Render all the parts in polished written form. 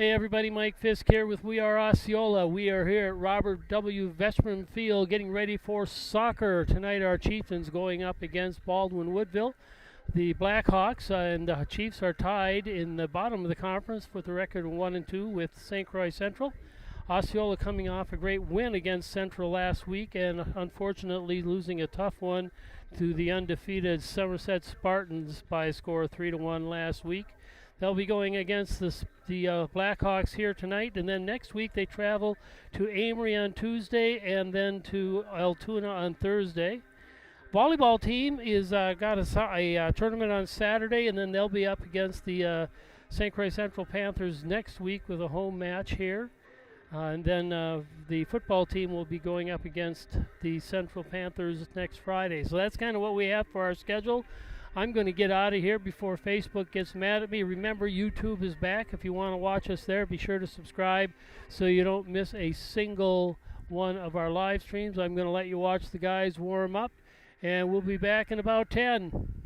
Hey everybody, Mike Fisk here with We Are Osceola. We are here at Robert W. Vestman Field getting ready for soccer. Tonight our Chieftains going up against Baldwin-Woodville. The Blackhawks and the Chiefs are tied in the bottom of the conference with a record of 1-2 with St. Croix Central. Osceola coming off a great win against Central last week and unfortunately losing a tough one to the undefeated Somerset Spartans by a score of 3-1 last week. They'll be going against the Blackhawks here tonight, and then next week they travel to Amory on Tuesday and then to Altoona on Thursday. Volleyball team is got a tournament on Saturday, and then they'll be up against the St. Croix Central Panthers next week with a home match here. And then the football team will be going up against the Central Panthers next Friday. So that's kind of what we have for our schedule. I'm going to get out of here before Facebook gets mad at me. Remember, YouTube is back. If you want to watch us there, be sure to subscribe so you don't miss a single one of our live streams. I'm going to let you watch the guys warm up, and we'll be back in about 10.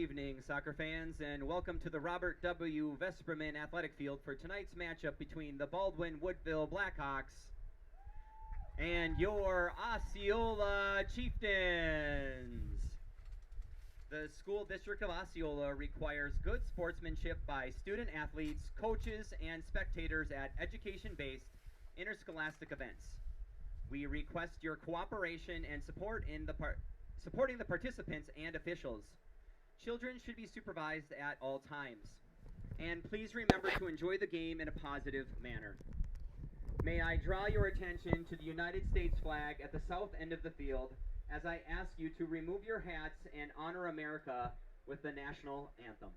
evening, soccer fans, and welcome to the Robert W. Vesperman Athletic Field for tonight's matchup between the Baldwin-Woodville Blackhawks and your Osceola Chieftains. The school district of Osceola requires good sportsmanship by student athletes, coaches, and spectators at education-based interscholastic events. We request your cooperation and support in supporting the participants and officials. Children should be supervised at all times. And please remember to enjoy the game in a positive manner. May I draw your attention to the United States flag at the south end of the field as I ask you to remove your hats and honor America with the national anthem.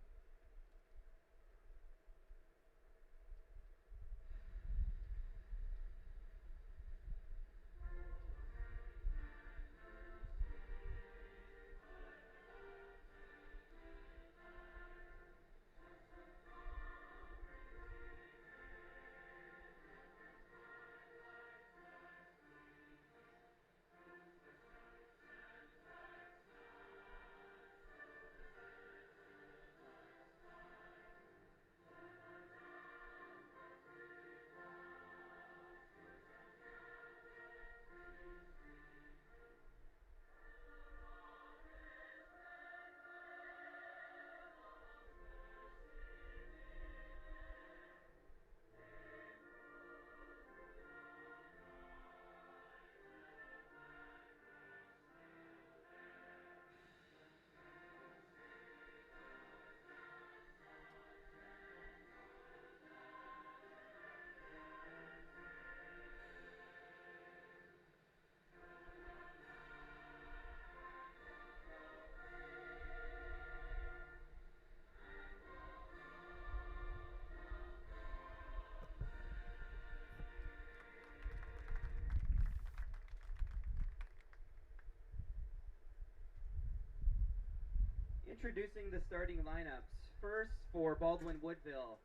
Introducing the starting lineups. First, for Baldwin-Woodville.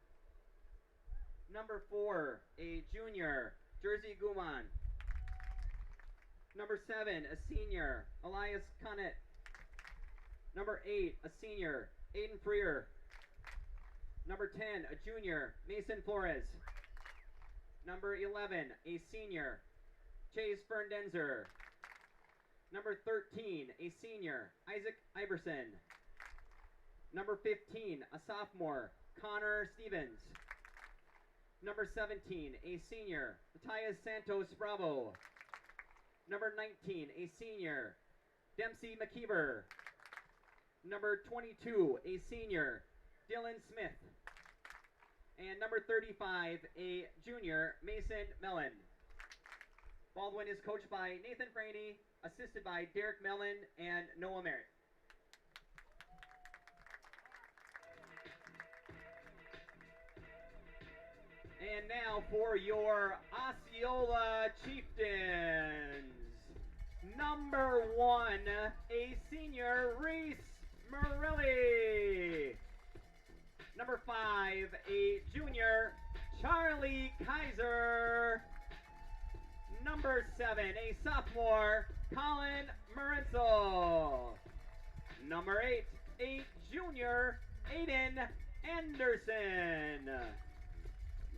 Number 4, a junior, Jersey Guman. Number 7, a senior, Elias Connet. Number 8, a senior, Aiden Freer. Number 10, a junior, Mason Flores. Number 11, a senior, Chase Ferndenzer. Number 13, a senior, Isaac Iverson. Number 15, a sophomore, Connor Stevens. Number 17, a senior, Matthias Santos Bravo. Number 19, a senior, Dempsey McKeever. Number 22, a senior, Dylan Smith. And number 35, a junior, Mason Mellon. Baldwin is coached by Nathan Franey, assisted by Derek Mellon and Noah Merritt. And now for your Osceola Chieftains. Number 1, a senior, Reese Morelli. Number 5, a junior, Charlie Kaiser. Number 7, a sophomore, Colin Morenzo. Number 8, a junior, Aiden Anderson.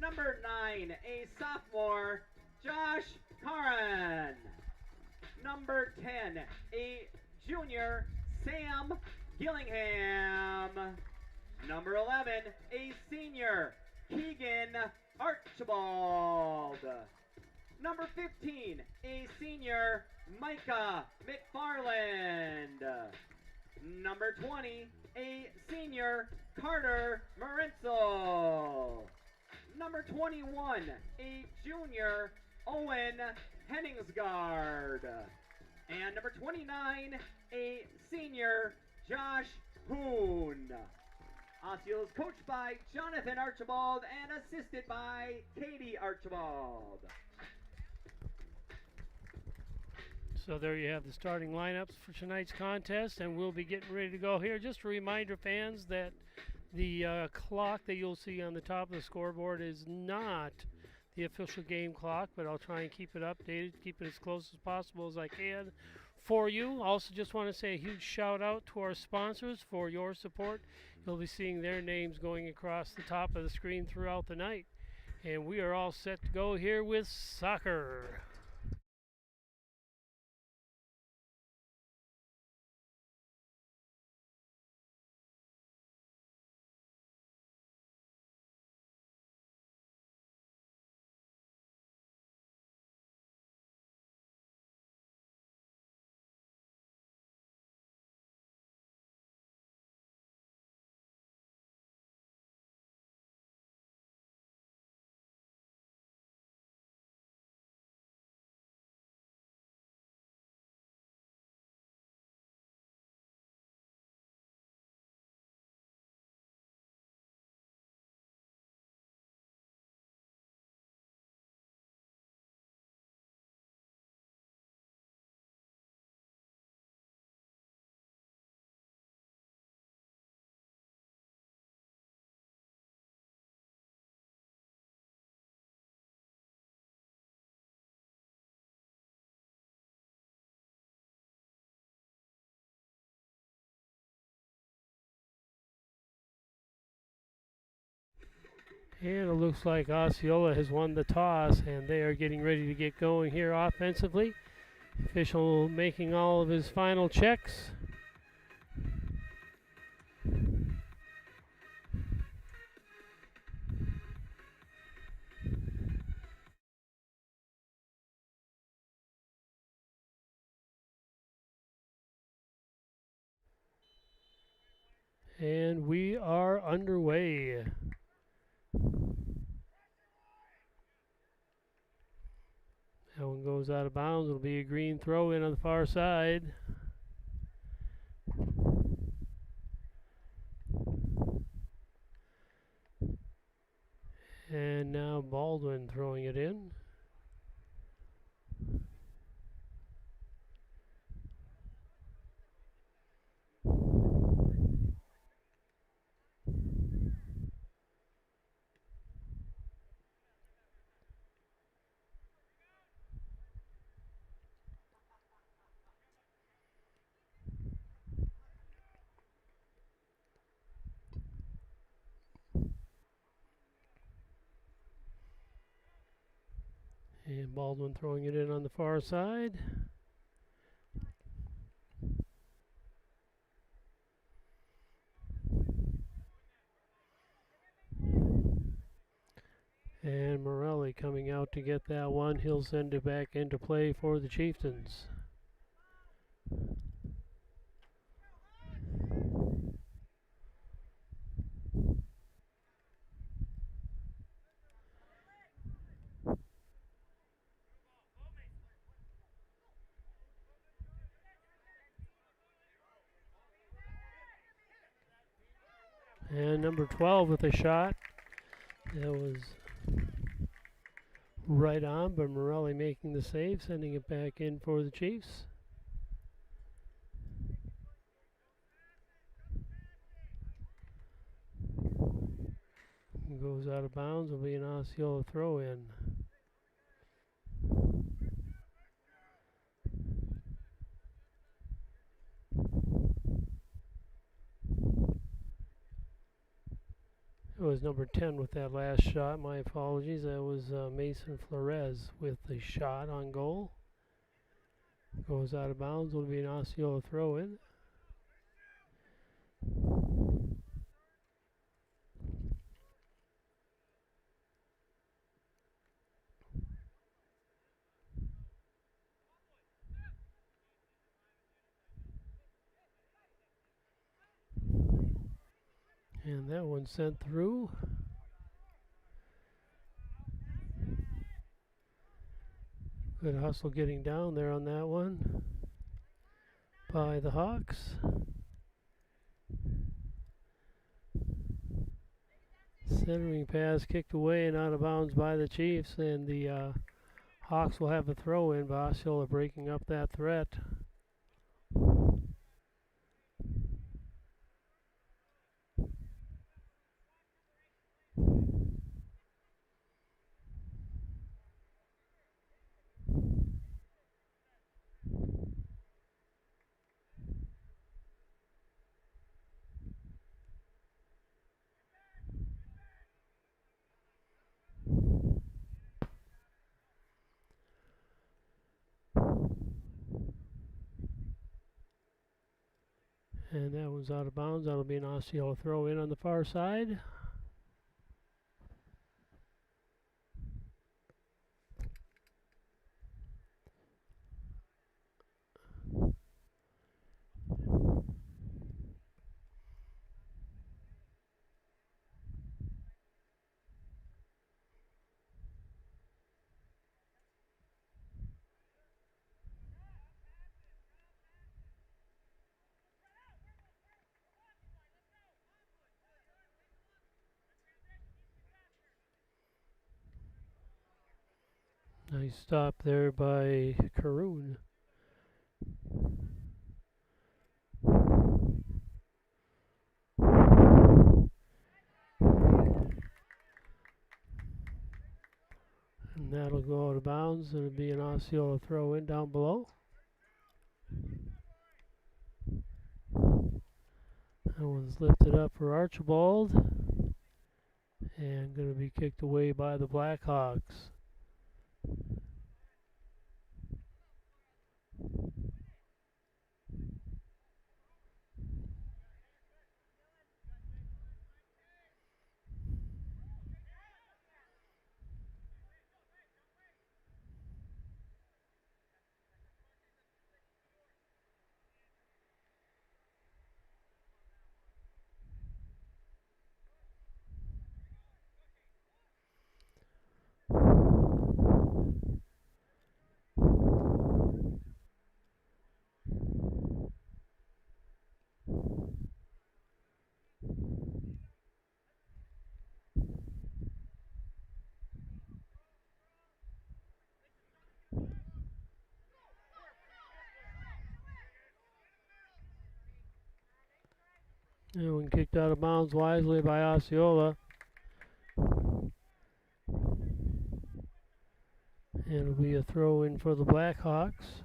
Number 9, a sophomore, Josh Karan. Number 10, a junior, Sam Gillingham. Number 11, a senior, Keegan Archibald. Number 15, a senior, Micah McFarland. Number 20, a senior, Carter Morenzo. Number 21, a junior, Owen Henningsgaard. And number 29, a senior, Josh Hoon. Osceola is coached by Jonathan Archibald and assisted by Katie Archibald. So there you have the starting lineups for tonight's contest, and we'll be getting ready to go here. Just a reminder, fans, that the clock that you'll see on the top of the scoreboard is not the official game clock, but I'll try and keep it updated, keep it as close as possible as I can for you. Also, just want to say a huge shout out to our sponsors for your support. You'll be seeing their names going across the top of the screen throughout the night. And we are all set to go here with soccer. And it looks like Osceola has won the toss, and they are getting ready to get going here offensively. Official making all of his final checks. And we are underway. That one goes out of bounds. It'll be a green throw in on the far side. And now Baldwin throwing it in. And Baldwin throwing it in on the far side. And Morelli coming out to get that one. He'll send it back into play for the Chieftains. And number 12 with a shot. That was right on, but Morelli making the save, sending it back in for the Chiefs. Goes out of bounds. Will be an Osceola throw in. It was number 10 with that last shot. My apologies. That was Mason Flores with the shot on goal. Goes out of bounds. Will be an Osceola throw in. And that one sent through. Good hustle getting down there on that one by the Hawks. Centering pass kicked away and out of bounds by the Chiefs, and the Hawks will have a throw in. Osceola breaking up that threat. And that one's out of bounds. That'll be an Osceola throw in on the far side. Nice stop there by Caroon. And that'll go out of bounds. It'll be an Osceola throw in down below. That one's lifted up for Archibald. And going to be kicked away by the Blackhawks. That one kicked out of bounds wisely by Osceola. And it'll be a throw in for the Blackhawks.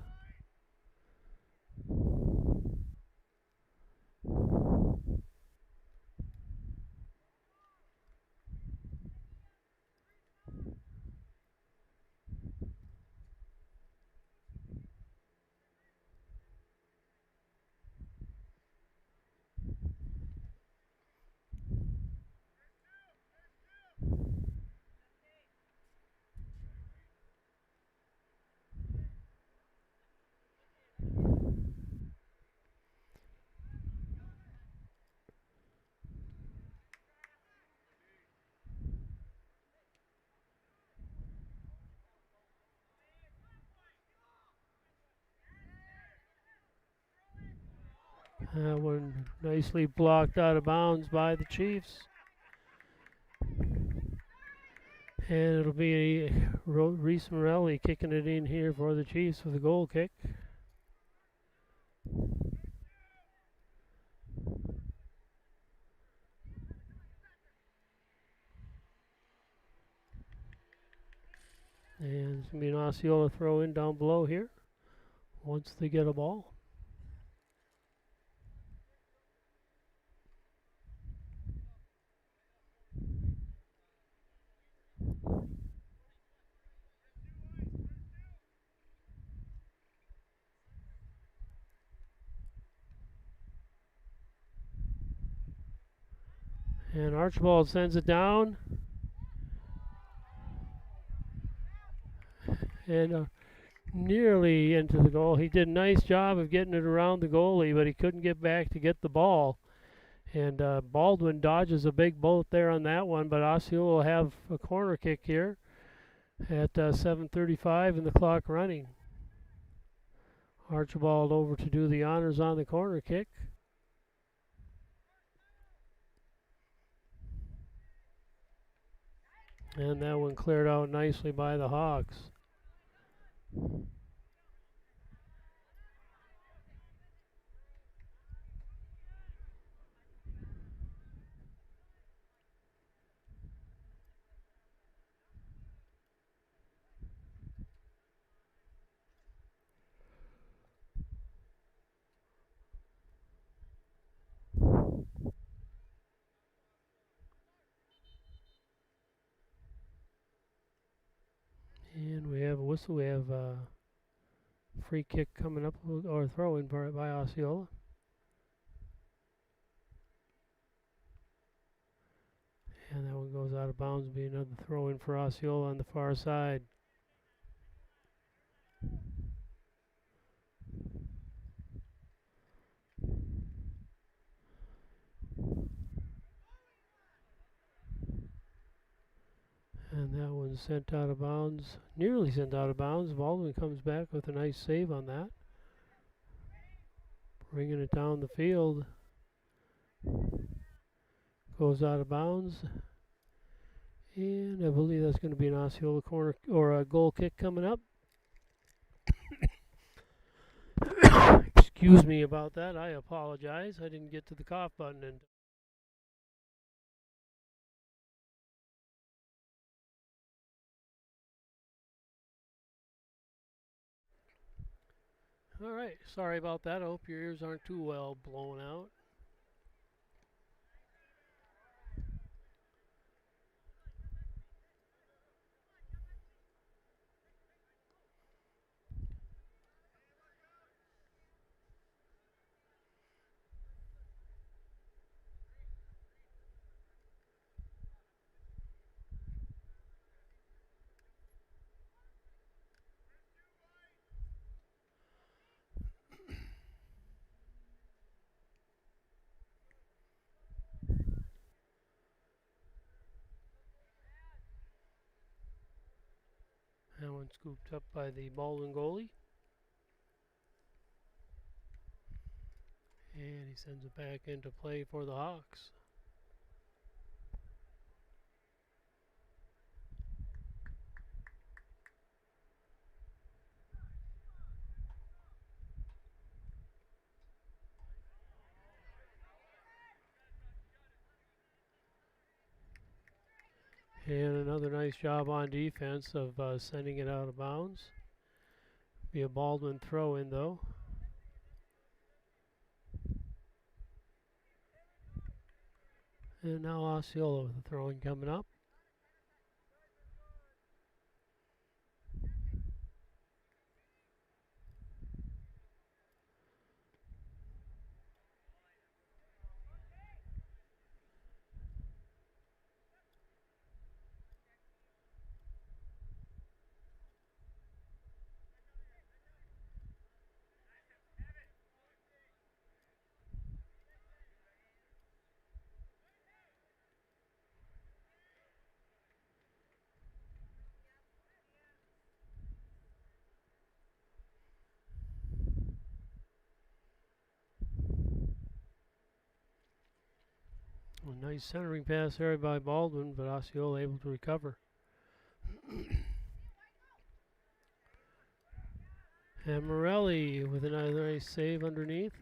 That one nicely blocked out of bounds by the Chiefs. And it'll be Reese Morelli kicking it in here for the Chiefs with a goal kick. And it's going to be an Osceola throw in down below here once they get a ball. And Archibald sends it down. And nearly into the goal. He did a nice job of getting it around the goalie, but he couldn't get back to get the ball. And Baldwin dodges a big bullet there on that one, but Osceola will have a corner kick here at 7:35 and the clock running. Archibald over to do the honors on the corner kick. And that one cleared out nicely by the Hawks. And we have a whistle. We have a free kick coming up, or throw in by Osceola. And that one goes out of bounds. Be another throw in for Osceola on the far side. And that one's sent out of bounds. Nearly sent out of bounds. Baldwin comes back with a nice save on that. Bringing it down the field. Goes out of bounds. And I believe that's going to be an Osceola corner or a goal kick coming up. Excuse me about that. I apologize. I didn't get to the cough button. And all right. Sorry about that. I hope your ears aren't too well blown out. That one scooped up by the Baldwin goalie. And he sends it back into play for the Hawks. And another nice job on defense of sending it out of bounds. Be a Baldwin throw in though. And now Osceola with the throwing coming up. A nice centering pass there by Baldwin, but Osceola able to recover. And Morelli with another nice save underneath.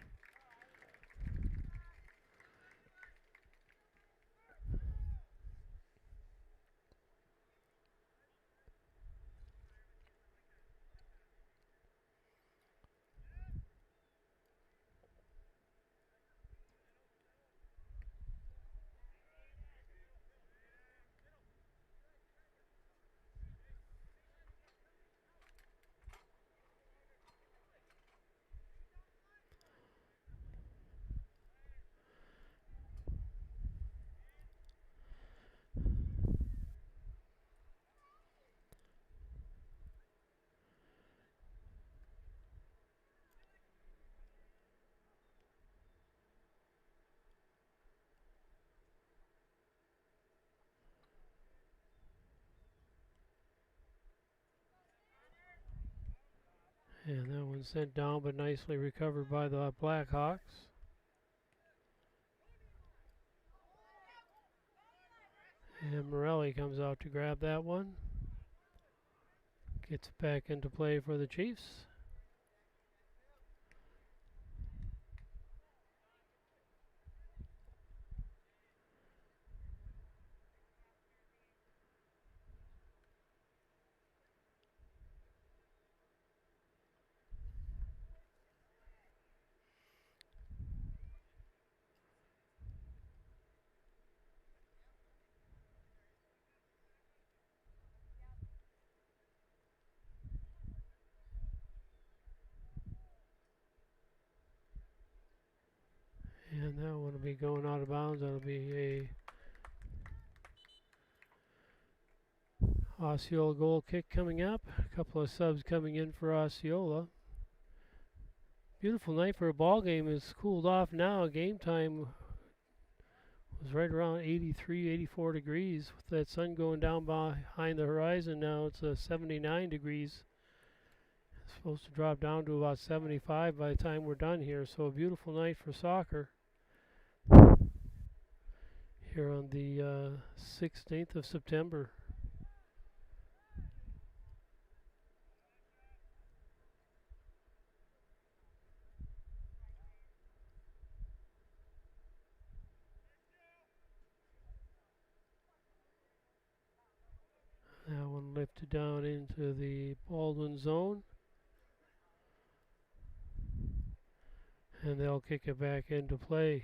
And that one sent down, but nicely recovered by the Blackhawks. And Morelli comes out to grab that one. Gets it back into play for the Chiefs. And that one will be going out of bounds. That'll be a Osceola goal kick coming up. A couple of subs coming in for Osceola. Beautiful night for a ball game. It's cooled off now. Game time was right around 83, 84 degrees. With that sun going down behind the horizon now, it's 79 degrees. It's supposed to drop down to about 75 by the time we're done here. So a beautiful night for soccer here on the 16th of September. That one lifted down into the Baldwin zone. And they'll kick it back into play.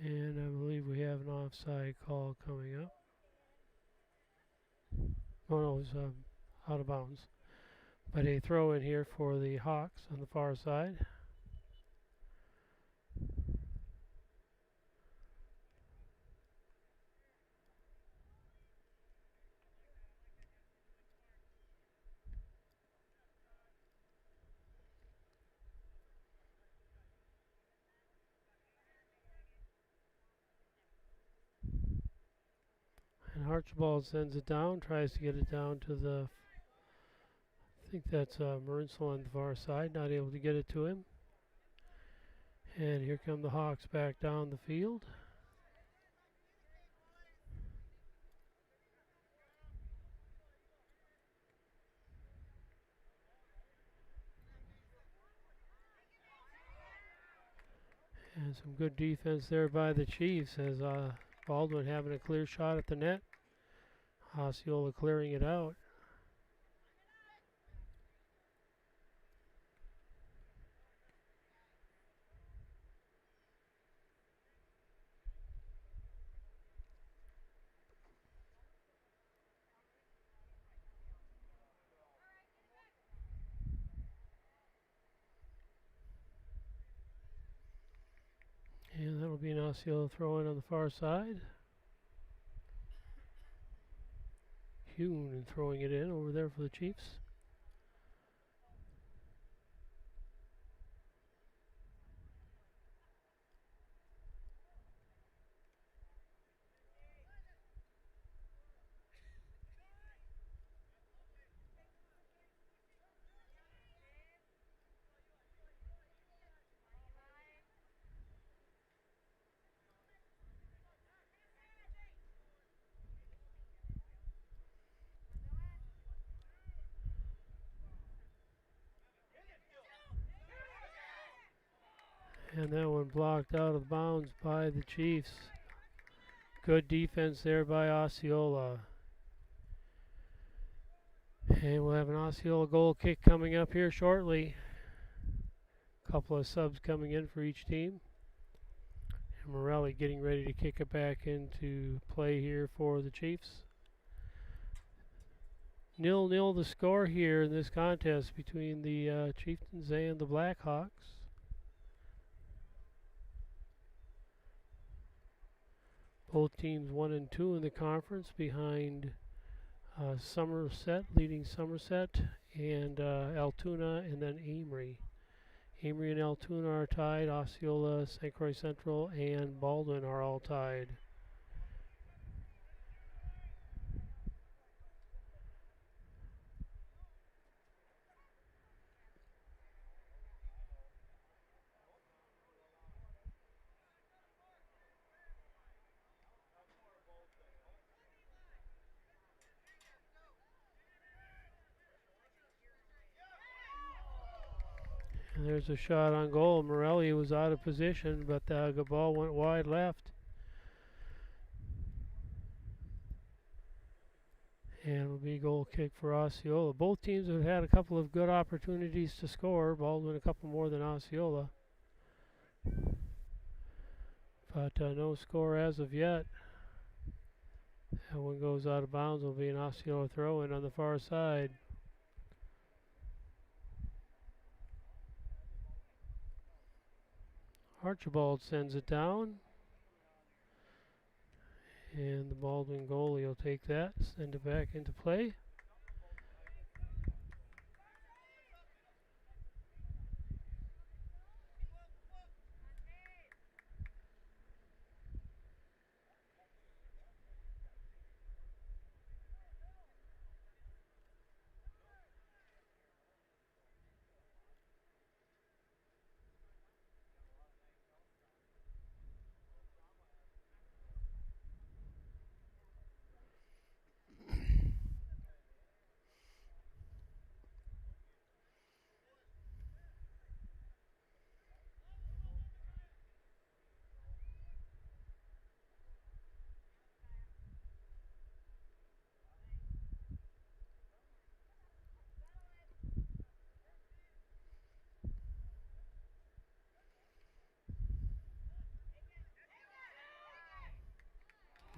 And I believe we have an offside call coming up. Oh no, it's out of bounds. But a throw in here for the Hawks on the far side. And Archibald sends it down, tries to get it down to the, I think that's Merinsel on the far side, not able to get it to him. And here come the Hawks back down the field. And some good defense there by the Chiefs as Baldwin having a clear shot at the net. Osceola clearing it out. And that'll be an Osceola throw in on the far side. Hune throwing it in over there for the Chiefs. And that one blocked out of bounds by the Chiefs. Good defense there by Osceola. And we'll have an Osceola goal kick coming up here shortly. A couple of subs coming in for each team. And Morelli getting ready to kick it back into play here for the Chiefs. 0-0 the score here in this contest between the Chieftains and the Blackhawks. Both teams 1 and 2 in the conference behind Somerset, leading Somerset, and Altoona, and then Amory. Amory and Altoona are tied. Osceola, St. Croix Central, and Baldwin are all tied. And There's a shot on goal. Morelli was out of position, but the ball went wide left. And it'll be a goal kick for Osceola. Both teams have had a couple of good opportunities to score. Baldwin a couple more than Osceola. But no score as of yet. That one goes out of bounds. Will be an Osceola throw-in on the far side. Archibald sends it down. And the Baldwin goalie will take that, send it back into play.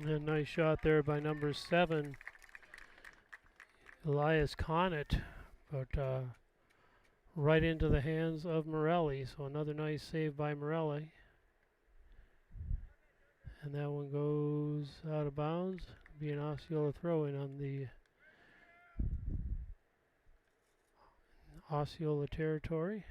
And a nice shot there by number 7, Elias Conant, but right into the hands of Morelli. So another nice save by Morelli. And that one goes out of bounds. Be an Osceola throw-in on the Osceola territory.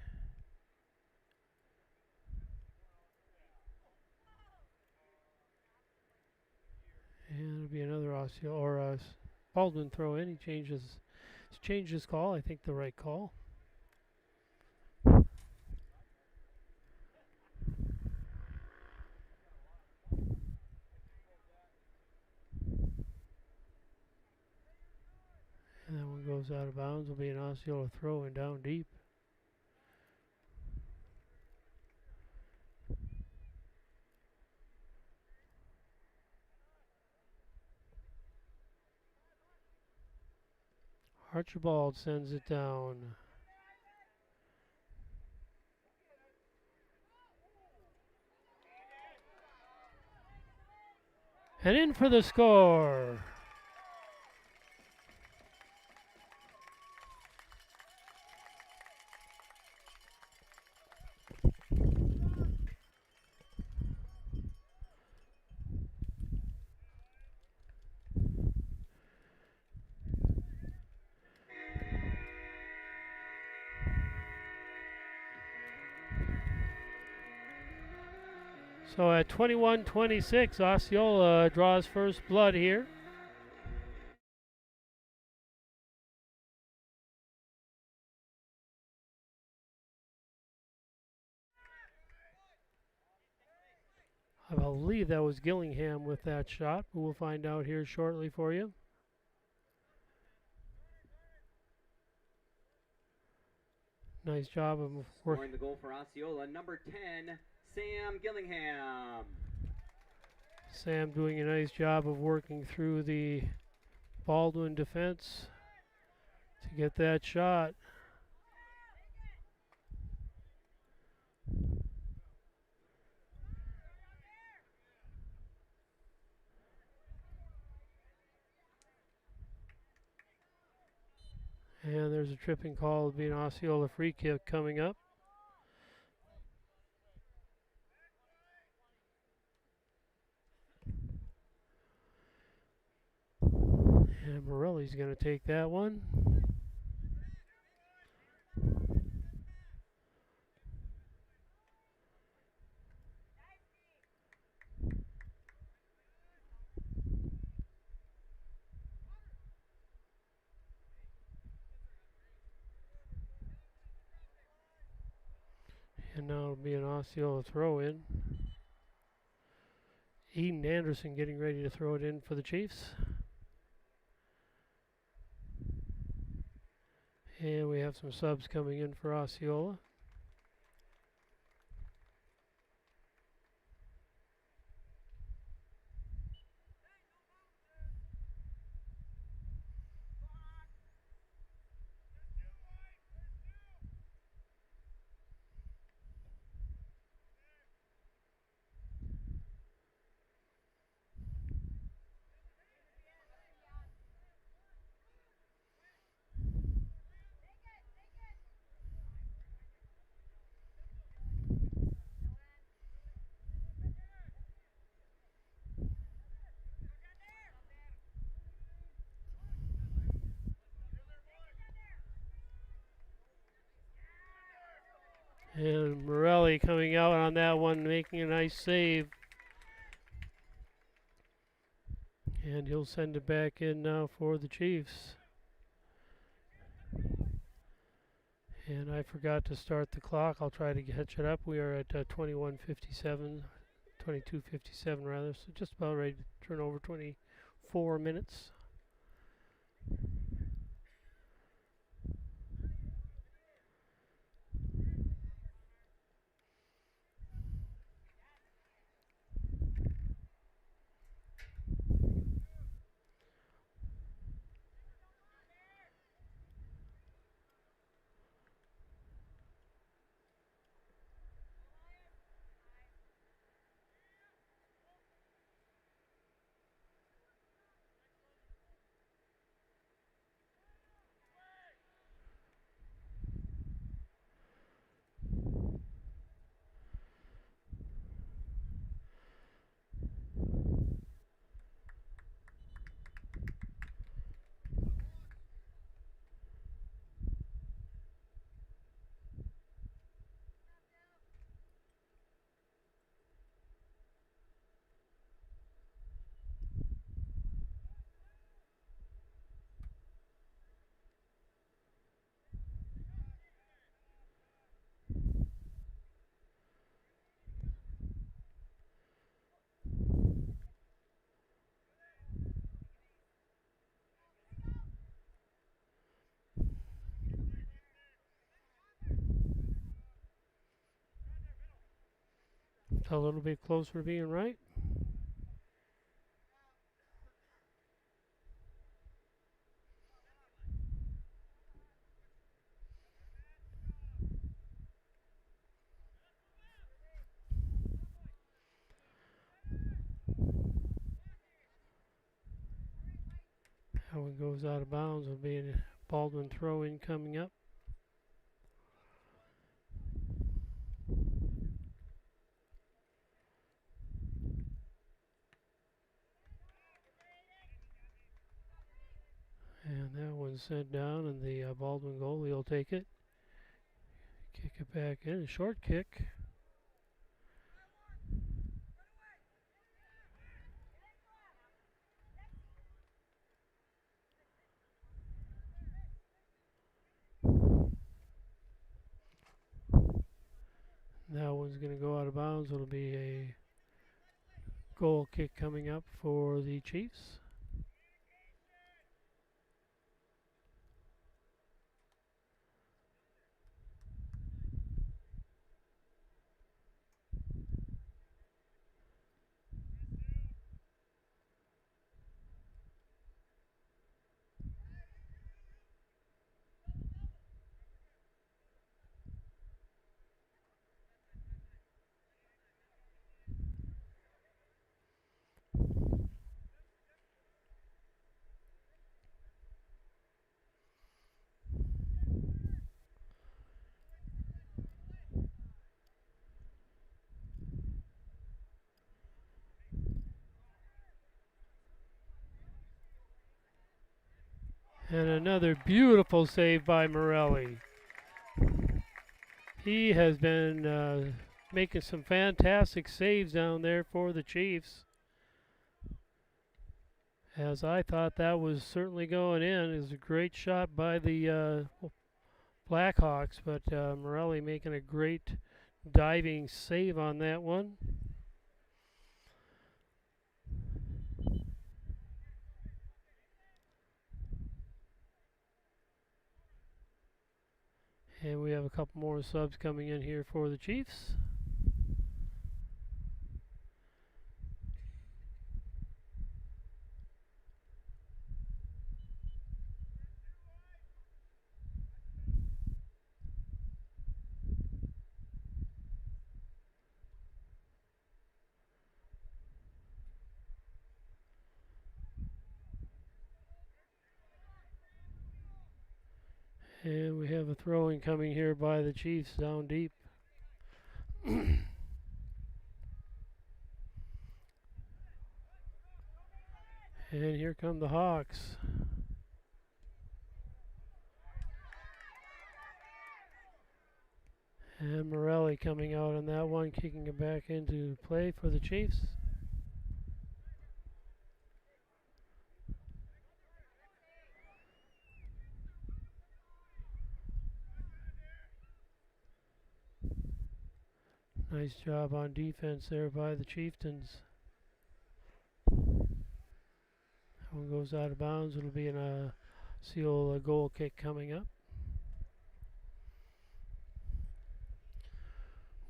And it'll be another Osceola or Baldwin throw-in. He's changed his call. I think the right call. And that one goes out of bounds. Will be an Osceola throw-in down deep. Archibald sends it down. And in for the score. So at 21-26, Osceola draws first blood here. I believe that was Gillingham with that shot, but we'll find out here shortly for you. Nice job of working. Scoring the goal for Osceola, number 10, Sam Gillingham. Sam doing a nice job of working through the Baldwin defense to get that shot. And there's a tripping call. It'll be an Osceola free kick coming up. And Morelli's going to take that one. And now it'll be an Osceola throw-in. Eden Anderson getting ready to throw it in for the Chiefs. And we have some subs coming in for Osceola. And Morelli coming out on that one, making a nice save. And he'll send it back in now for the Chiefs. And I forgot to start the clock. I'll try to catch it up. We are at 21:57, 22:57 rather, so just about ready to turn over 24 minutes. A little bit closer to being right. That one goes out of bounds. Will be a Baldwin throw-in coming up. And that one's sent down, and the Baldwin goalie will take it. Kick it back in. A short kick. That one's going to go out of bounds. It'll be a goal kick coming up for the Chiefs. And another beautiful save by Morelli. He has been making some fantastic saves down there for the Chiefs. As I thought that was certainly going in. It was a great shot by the Blackhawks, but Morelli making a great diving save on that one. And we have a couple more subs coming in here for the Chiefs. And we have a throw-in coming here by the Chiefs down deep. And here come the Hawks. And Morelli coming out on that one, kicking it back into play for the Chiefs. Nice job on defense there by the Chieftains. That one goes out of bounds. It'll be an Osceola goal kick coming up.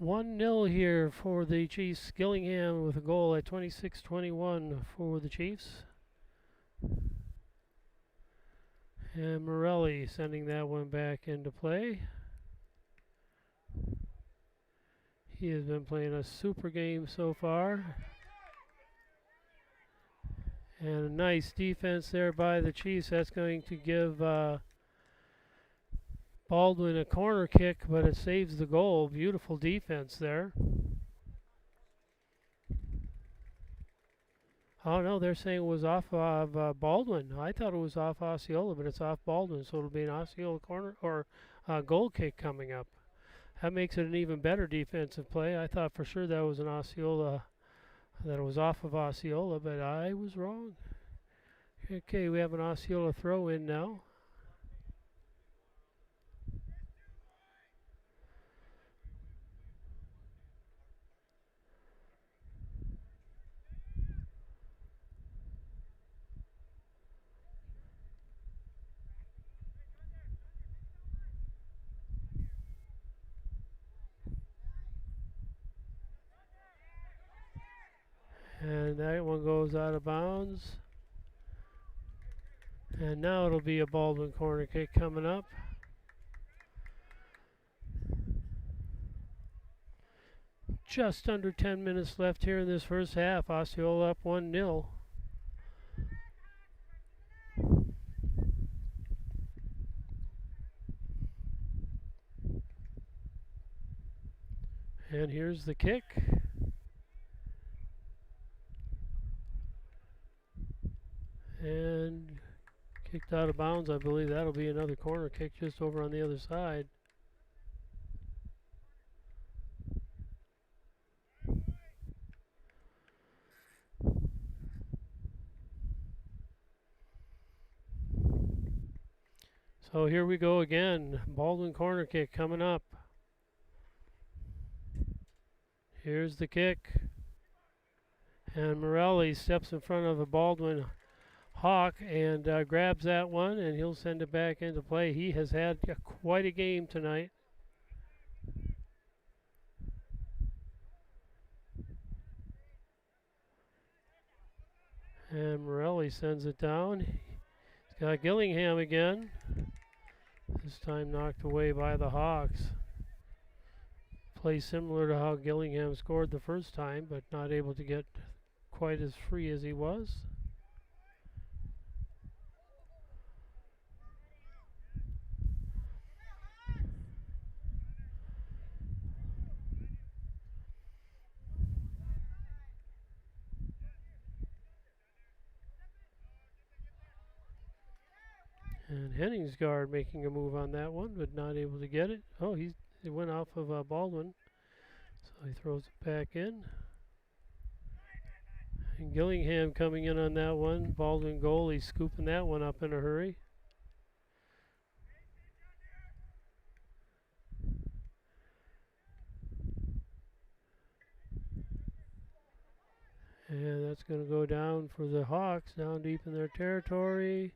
1-0 here for the Chiefs. Gillingham with a goal at 26-21 for the Chiefs. And Morelli sending that one back into play. He has been playing a super game so far. And a nice defense there by the Chiefs. That's going to give Baldwin a corner kick, but it saves the goal. Beautiful defense there. Oh no, they're saying it was off of Baldwin. I thought it was off Osceola, but it's off Baldwin, so it'll be an Osceola corner or goal kick coming up. That makes it an even better defensive play. I thought for sure that was an Osceola, that it was off of Osceola, but I was wrong. Okay, we have an Osceola throw in now. And that one goes out of bounds. And now it'll be a Baldwin corner kick coming up. Just under 10 minutes left here in this first half. Osceola up 1-0. And here's the kick. And kicked out of bounds. I believe that'll be another corner kick just over on the other side. So here we go again. Baldwin corner kick coming up. Here's the kick. And Morelli steps in front of a Baldwin Hawk and grabs that one, and he'll send it back into play. He has had quite a game tonight. And Morelli sends it down. He's got Gillingham again. This time knocked away by the Hawks. Play similar to how Gillingham scored the first time, but not able to get quite as free as he was. And Henningsgaard making a move on that one, but not able to get it. Oh, it went off of Baldwin, so he throws it back in. And Gillingham coming in on that one. Baldwin goalie scooping that one up in a hurry. And that's going to go down for the Hawks, down deep in their territory.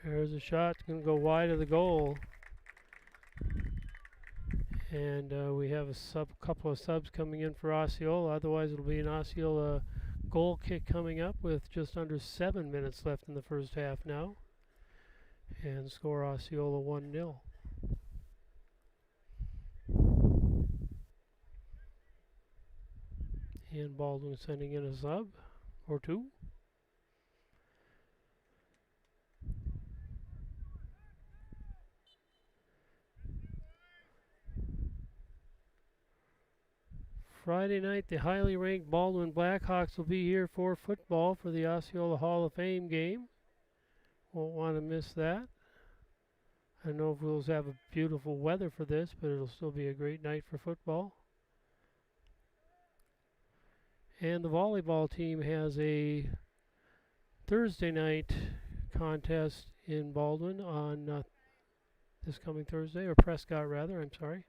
There's a shot, it's going to go wide of the goal. And we have a couple of subs coming in for Osceola. Otherwise, it'll be an Osceola goal kick coming up with just under 7 minutes left in the first half now. And score Osceola 1-0. And Baldwin sending in a sub or two. Friday night, the highly ranked Baldwin Blackhawks will be here for football for the Osceola Hall of Fame game. Won't want to miss that. I don't know if we'll have a beautiful weather for this, but it'll still be a great night for football. And the volleyball team has a Thursday night contest in Baldwin on this coming Thursday, or Prescott rather, I'm sorry.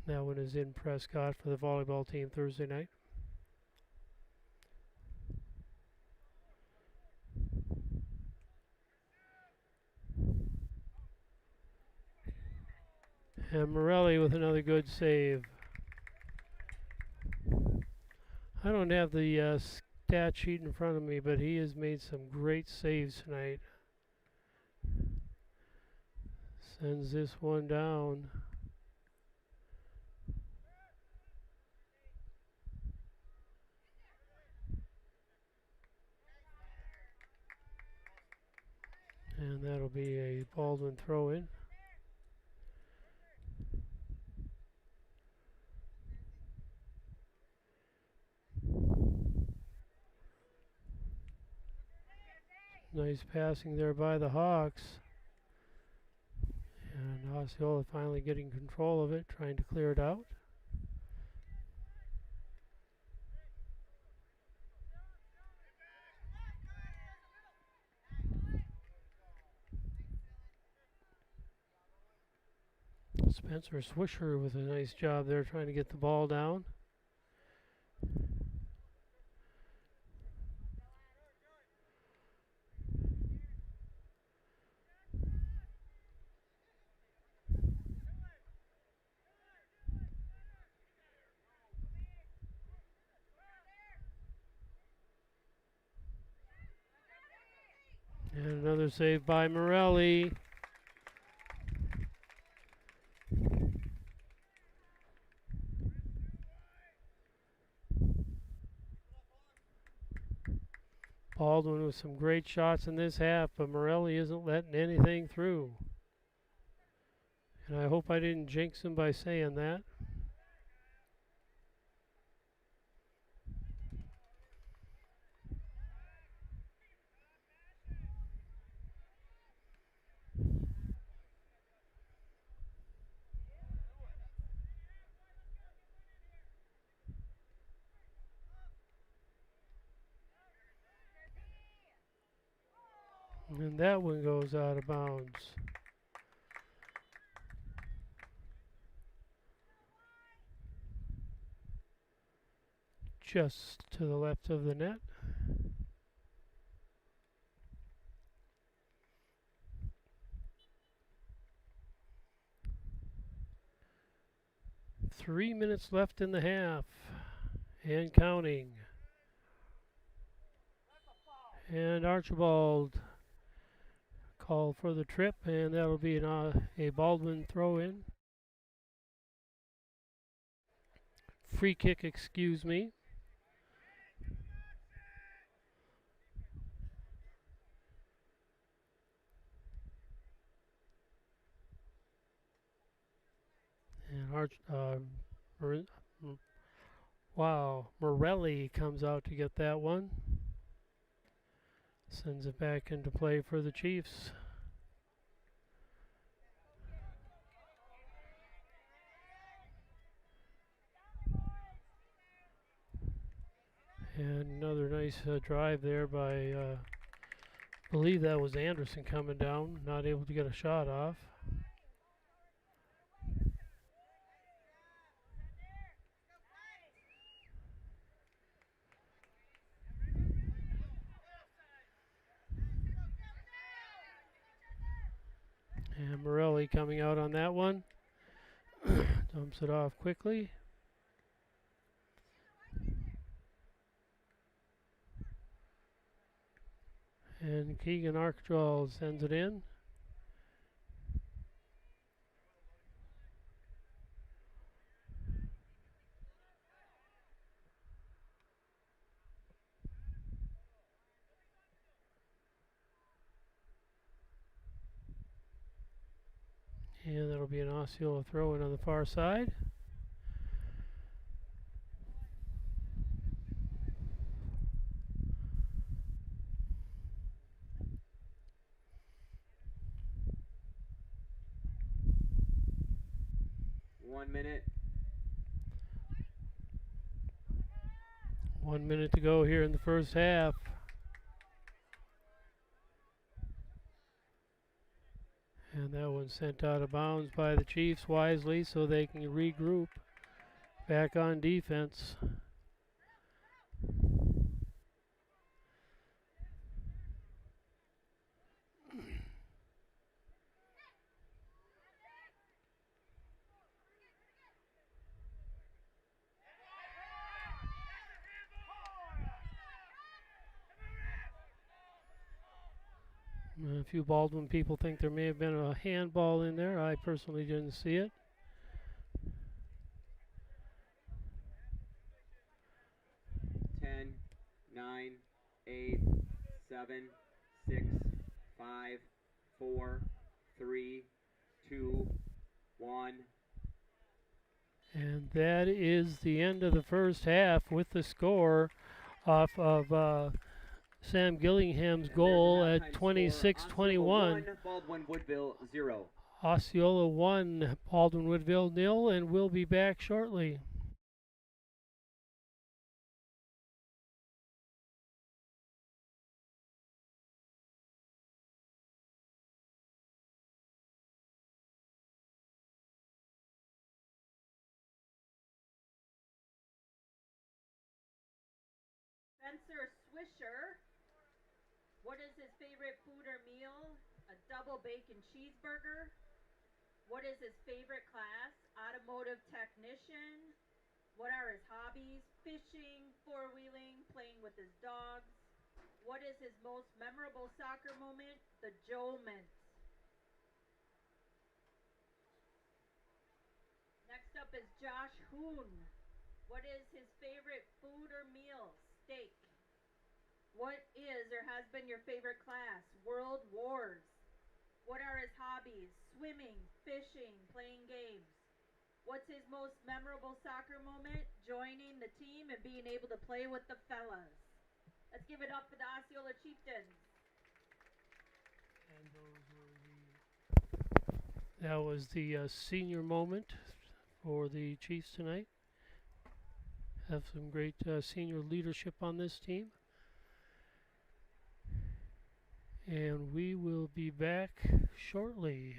That one is in Prescott for the volleyball team Thursday night. And Morelli with another good save. I don't have the stat sheet in front of me, but he has made some great saves tonight. Sends this one down. And that'll be a Baldwin throw-in. Nice passing there by the Hawks. And Osceola finally getting control of it, trying to clear it out. Spencer Swisher with a nice job there trying to get the ball down. And another save by Morelli. Baldwin with some great shots in this half, but Morelli isn't letting anything through. And I hope I didn't jinx him by saying that. And that one goes out of bounds. Just to the left of the net. Three minutes left in the half. And counting. And Archibald called for the trip, and that'll be a Baldwin throw-in. Free kick, excuse me. And Morelli comes out to get that one. Sends it back into play for the Chiefs. And another nice drive there by, I believe that was Anderson coming down, not able to get a shot off. And Morelli coming out on that one. Dumps it off quickly. And Keegan Archibald sends it in. And that'll be an Osceola throw in on the far side. One minute. 1 minute to go here in the first half. And that one sent out of bounds by the Chiefs wisely so they can regroup back on defense. A few Baldwin people think there may have been a handball in there. I personally didn't see it. Ten, 9, 8, 7, 6, 5, 4, 3, 2, 1. And that is the end of the first half with the score off of Sam Gillingham's goal at 26-21. Baldwin-Woodville 0. Osceola 1, Baldwin-Woodville 0, and we'll be back shortly. Spencer Swisher, what is his favorite food or meal? A double bacon cheeseburger. What is his favorite class? Automotive technician. What are his hobbies? Fishing, four-wheeling, playing with his dogs. What is his most memorable soccer moment? The Joe-ment. Next up is Josh Hoon. What is his favorite food or meal? Steak. What is or has been your favorite class? World Wars. What are his hobbies? Swimming, fishing, playing games. What's his most memorable soccer moment? Joining the team and being able to play with the fellas. Let's give it up for the Osceola Chieftains. And that was the senior moment for the Chiefs tonight. Have some great senior leadership on this team. And we will be back shortly.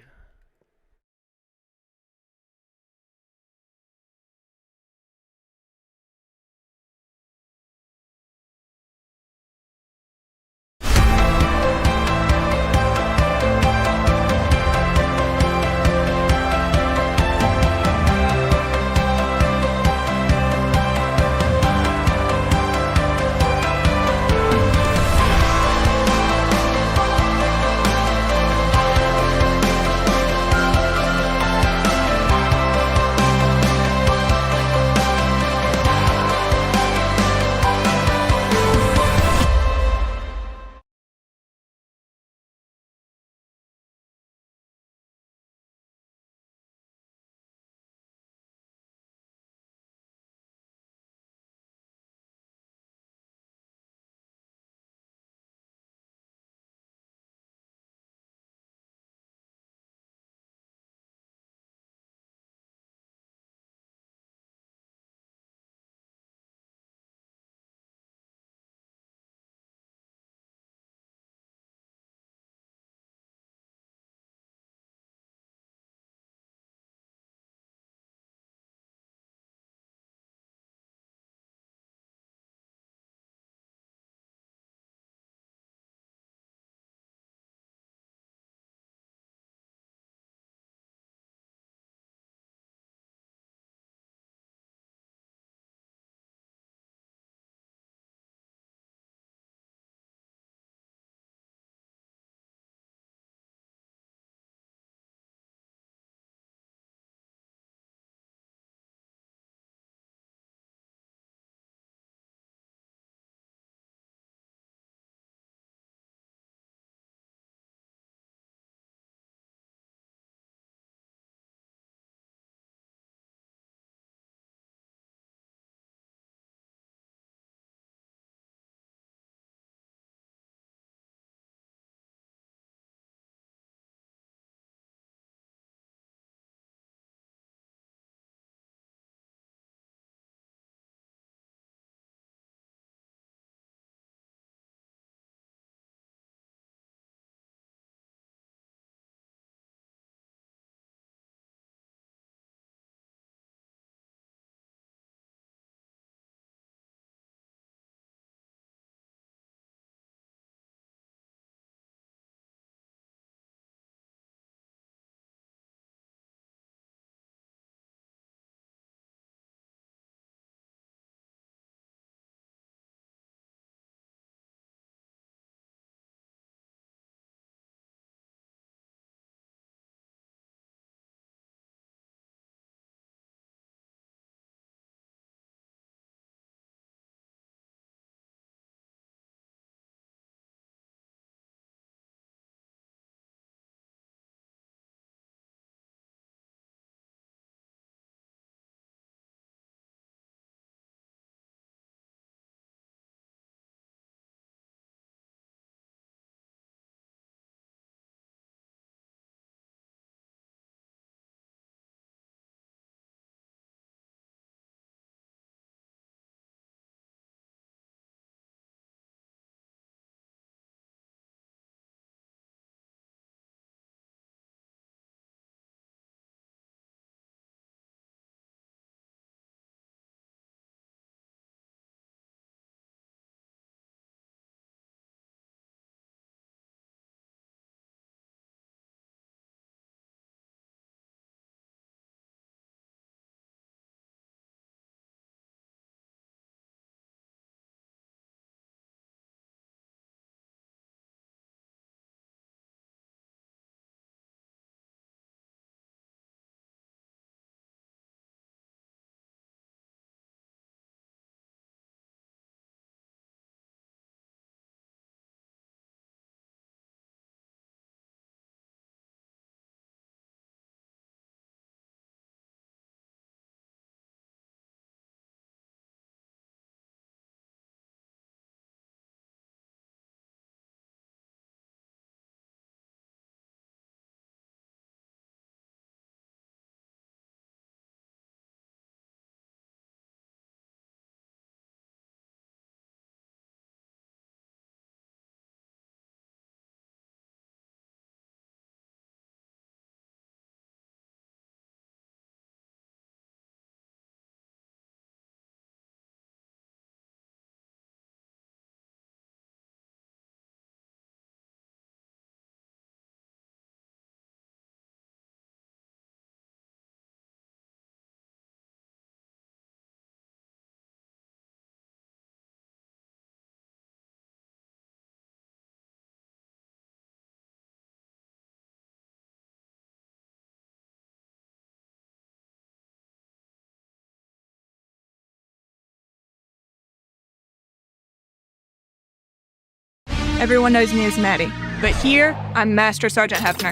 everyone knows me as Maddie. But here, I'm Master Sergeant Hefner.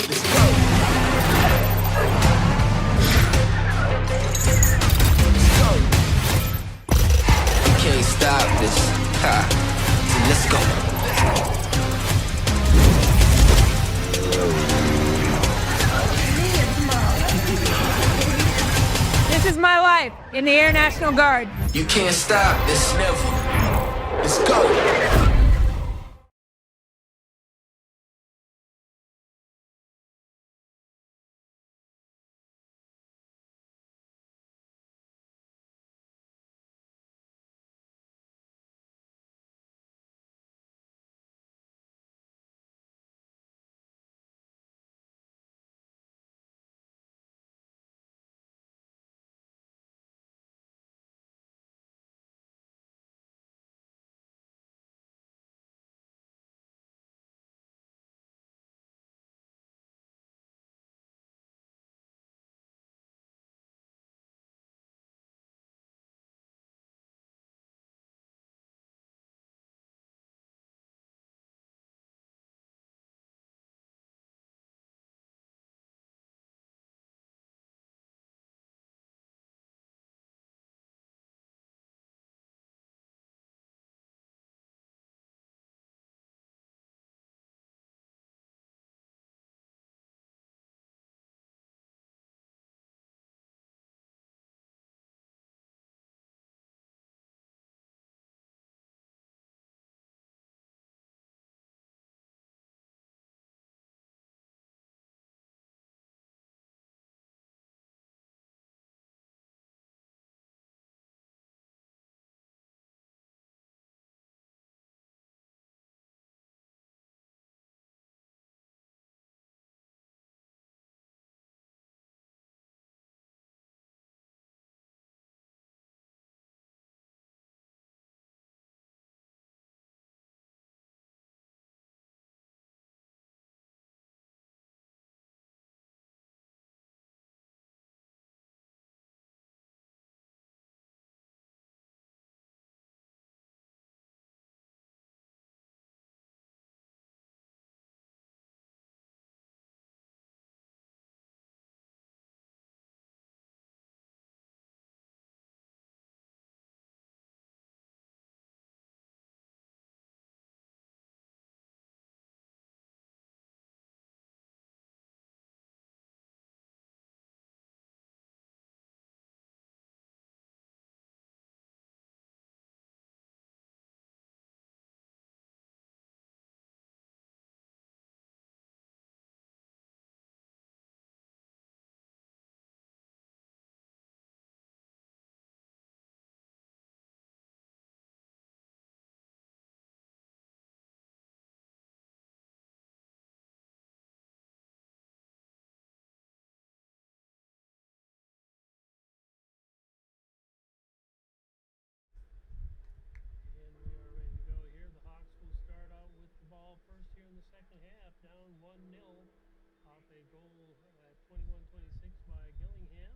Can't stop this. Ha. Let's go. This is my life in the Air National Guard. You can't stop this. Never. Let's go. First here in the second half, down 1-0 off a goal at 21-26 by Gillingham.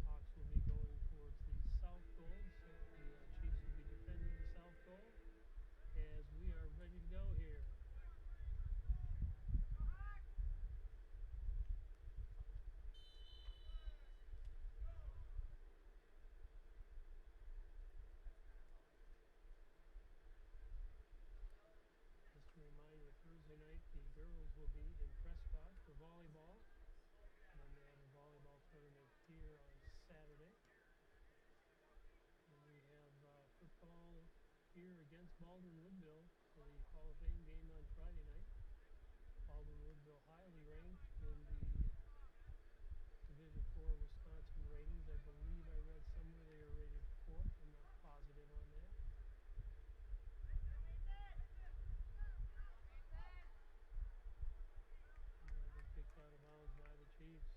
Hawks will be going towards the south goal, so the Chiefs will be defending the south goal as we are ready to go here. Just a reminder, Thursday night the girls will be in Prescott for volleyball. And then they have a volleyball tournament here on Saturday. And we have football here against Baldwin-Woodville for the Hall of Fame game on Friday night. Baldwin-Woodville highly ranked in the Division 4 Wisconsin ratings. I believe I read somewhere they are rated 4th. I'm not positive on that. Kicked out of bounds by the Chiefs.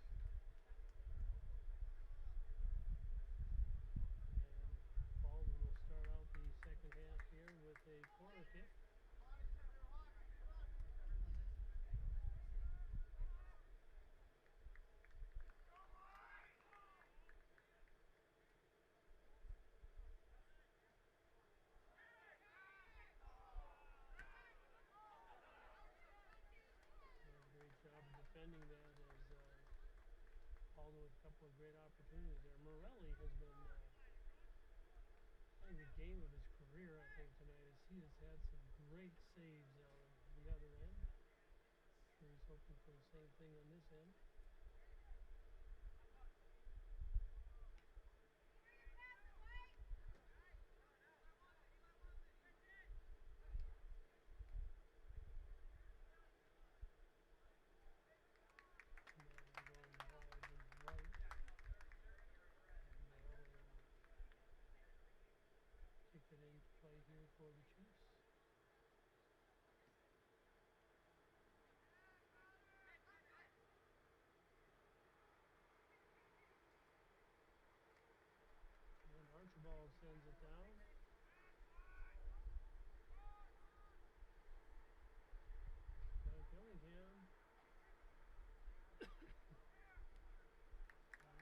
And Baldwin will start out the second half here with a corner kick. Baldwin with a couple of great opportunities there. Morelli has been playing the game of his career, I think, tonight, as he has had some great saves on the other end. Sure he's hoping for the same thing on this end. Kick it into play here for the Chiefs. And Archibald sends it down. Gillingham.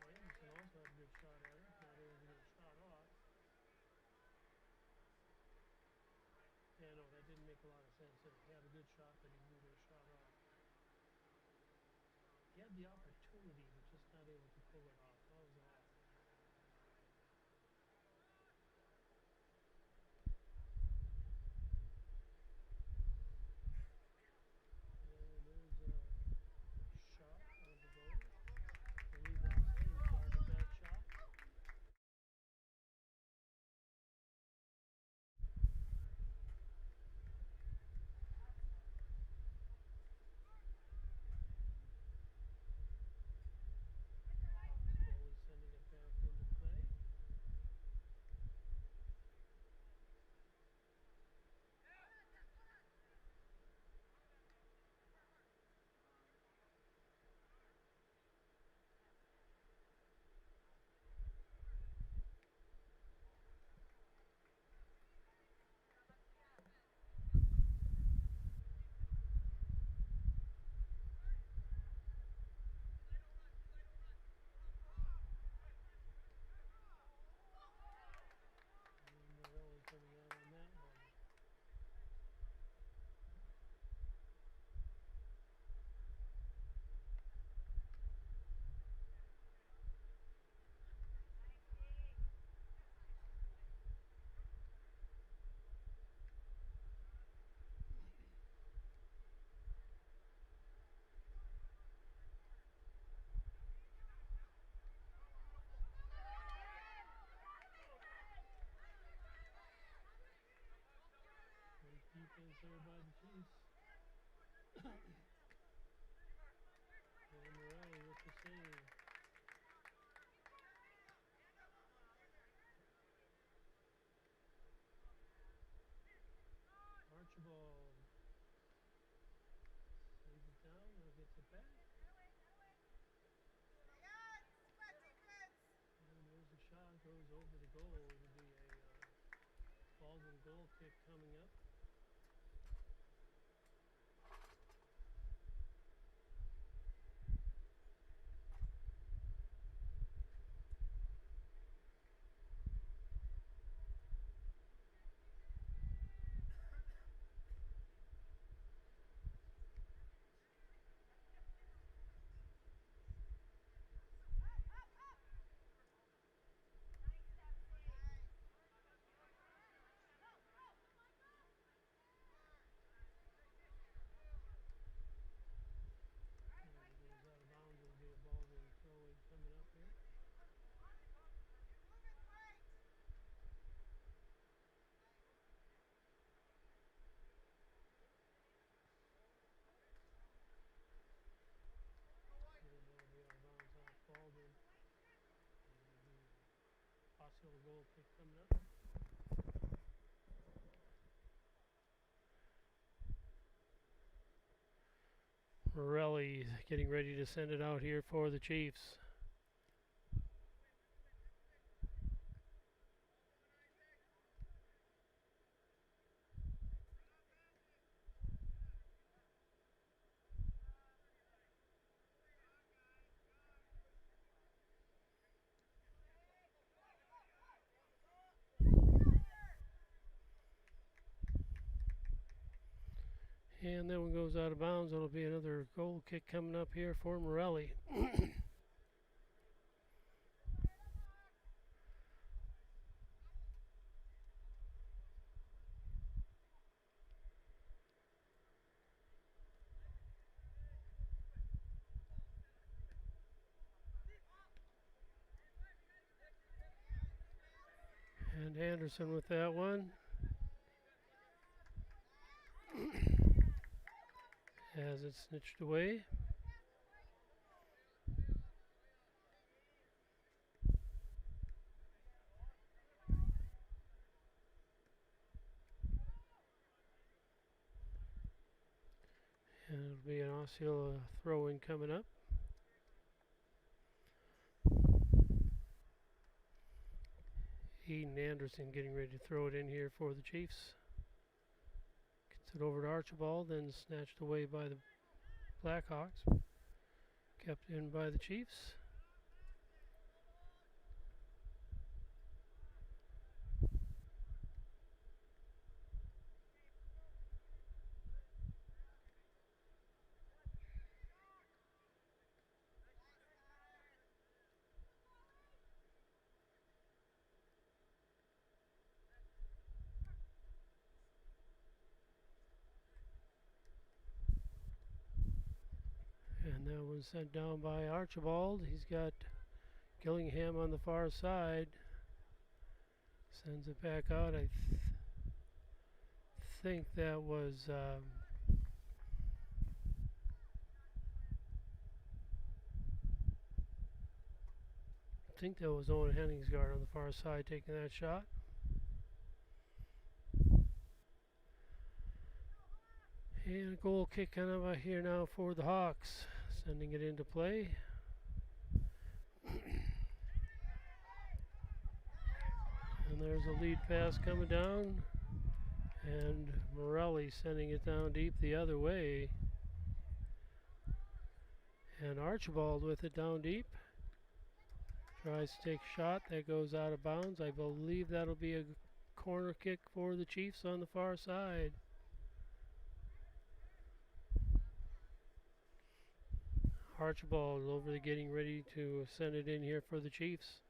Anderson also had a good shot at it. Not able to get a shot off. Yeah, no, that didn't make a lot of sense. He had a good shot, but he didn't get a shot off. He had the opportunity, but just not able to pull it off. That was odd. And there's a shot on the goal. I believe that was him who started that shot. Slowly sending it back into play. Morelli coming out on that one. Great defense there by the Chiefs. And Morelli with the save. Archibald saves it down, now gets it back. And there's a shot, goes over the goal. It'll be a Baldwin goal kick coming up. It'll be a Baldwin throw-in coming up here. And that'll be out of bounds off Baldwin. Osceola goal kick coming up. Morelli getting ready to send it out here for the Chiefs. And that one goes out of bounds. It'll be another goal kick coming up here for Morelli. And Anderson with that one. Has it snitched away. And it'll be an Osceola throw-in coming up. Eden Anderson getting ready to throw it in here for the Chiefs. Gets it over to Archibald, then snatched away by the Blackhawks. Kept in by the Chiefs. And that was sent down by Archibald. He's got Gillingham on the far side. Sends it back out. I think that was I think that was Owen Henningsgaard on the far side taking that shot. And a goal kick kind of out here now for the Hawks. Sending it into play. And there's a lead pass coming down. And Morelli sending it down deep the other way. And Archibald with it down deep. Tries to take a shot. That goes out of bounds. I believe that'll be a corner kick for the Chiefs on the far side. Archibald over there getting ready to send it in here for the Chiefs.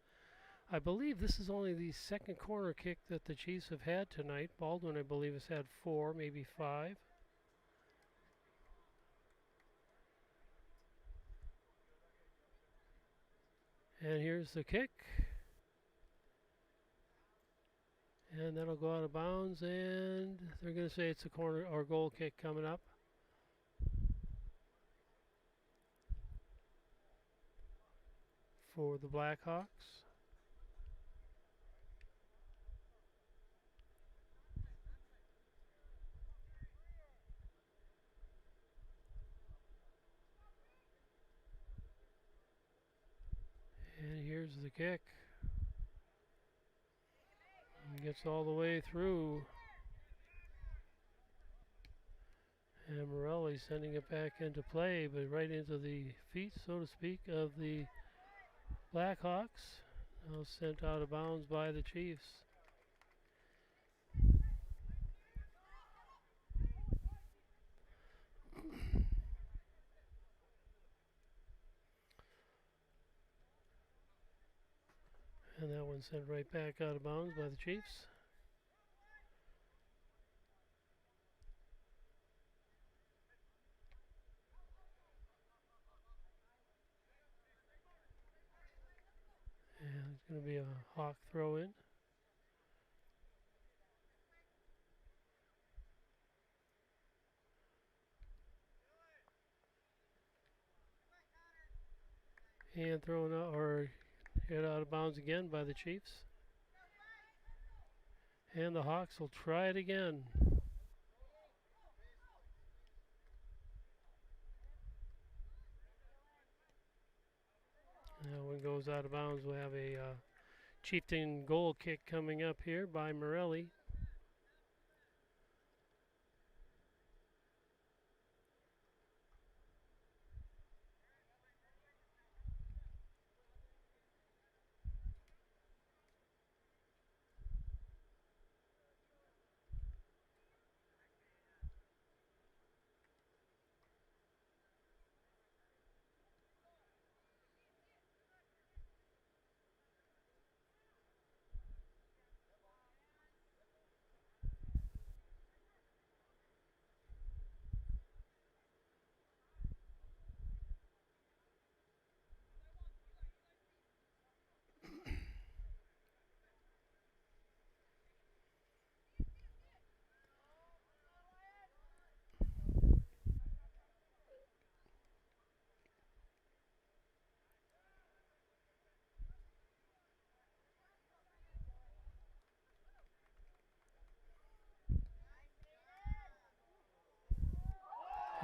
I believe this is only the second corner kick that the Chiefs have had tonight. Baldwin, I believe, has had 4, maybe 5. And here's the kick. And that'll go out of bounds, and they're going to say it's a corner or goal kick coming up. For the Blackhawks. And here's the kick. And gets all the way through. And Morelli sending it back into play, but right into the feet, so to speak, of the Blackhawks. Now sent out of bounds by the Chiefs. And that one sent right back out of bounds by the Chiefs. And it's going to be a Hawk throw in. And thrown out, or hit out of bounds again by the Chiefs. And the Hawks will try it again. That one goes out of bounds. We'll have a Chieftain goal kick coming up here by Morelli.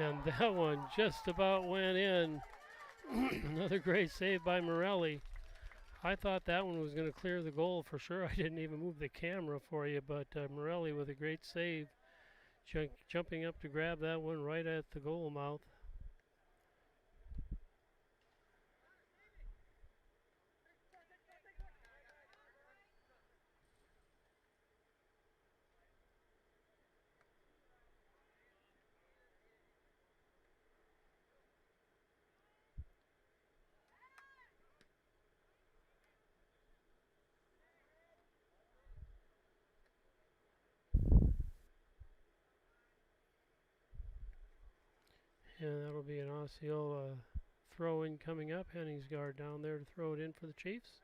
And that one just about went in. Another great save by Morelli. I thought that one was going to clear the goal for sure. I didn't even move the camera for you, but Morelli with a great save, jumping up to grab that one right at the goal mouth. And that'll be an Osceola throw-in coming up. Henningsgaard down there to throw it in for the Chiefs.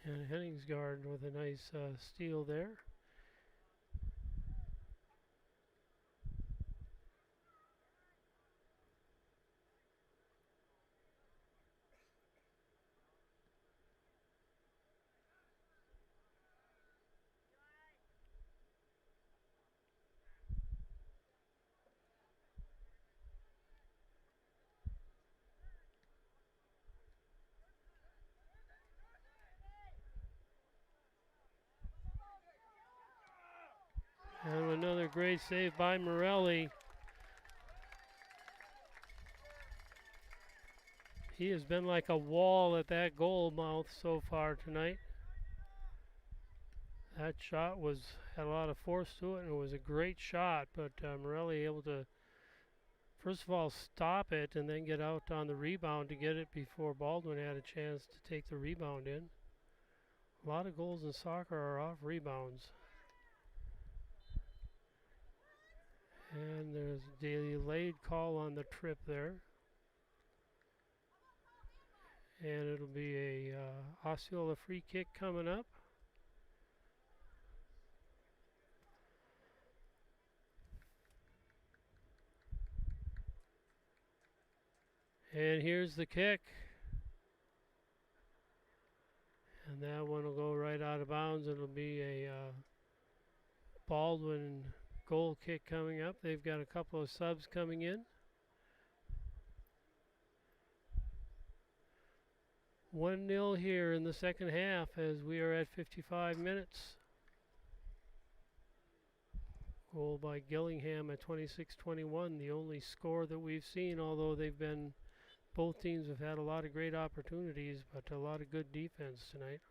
And Henningsgaard with a nice steal there. And another great save by Morelli. He has been like a wall at that goal mouth so far tonight. That shot had a lot of force to it, and it was a great shot, but Morelli able to first of all stop it and then get out on the rebound to get it before Baldwin had a chance to take the rebound in. A lot of goals in soccer are off rebounds. And there's a delayed call on the trip there. And it'll be a Osceola free kick coming up. And here's the kick. And that one will go right out of bounds. It'll be a Baldwin goal kick coming up. They've got a couple of subs coming in. 1-0 here in the second half as we are at 55 minutes. Goal by Gillingham at 26-21, the only score that we've seen, although both teams have had a lot of great opportunities, but a lot of good defense tonight.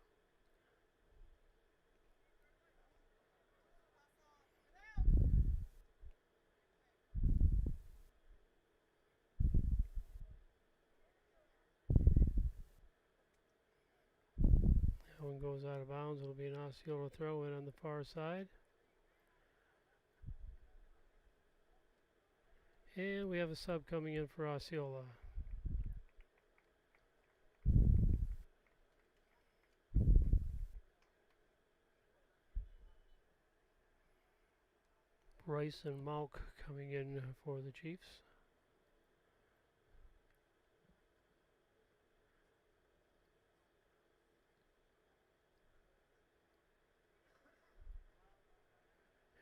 That one goes out of bounds. It'll be an Osceola throw in on the far side. And we have a sub coming in for Osceola. Rice and Malk coming in for the Chiefs.